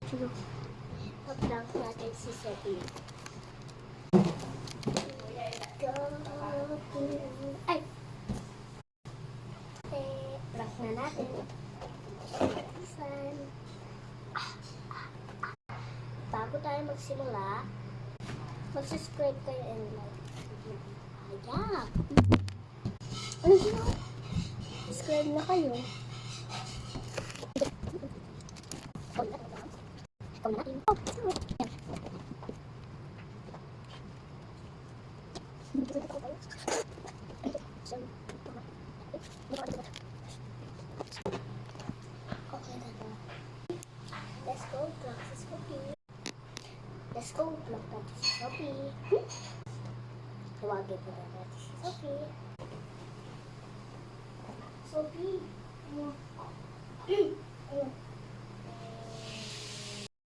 Ano? Pa-prank natin si Sophie. Ay! Prank na natin. San? Bago tayo magsimula, mag-subscribe kayo and like. Ayan! Ano ginawa? Subscribe na kayo. Ikaw na natin. Okay na ba? Let's go, vlog si Sophie. Let's go, vlog natin si Sophie. Tawagin po na natin si Sophie. Sophie!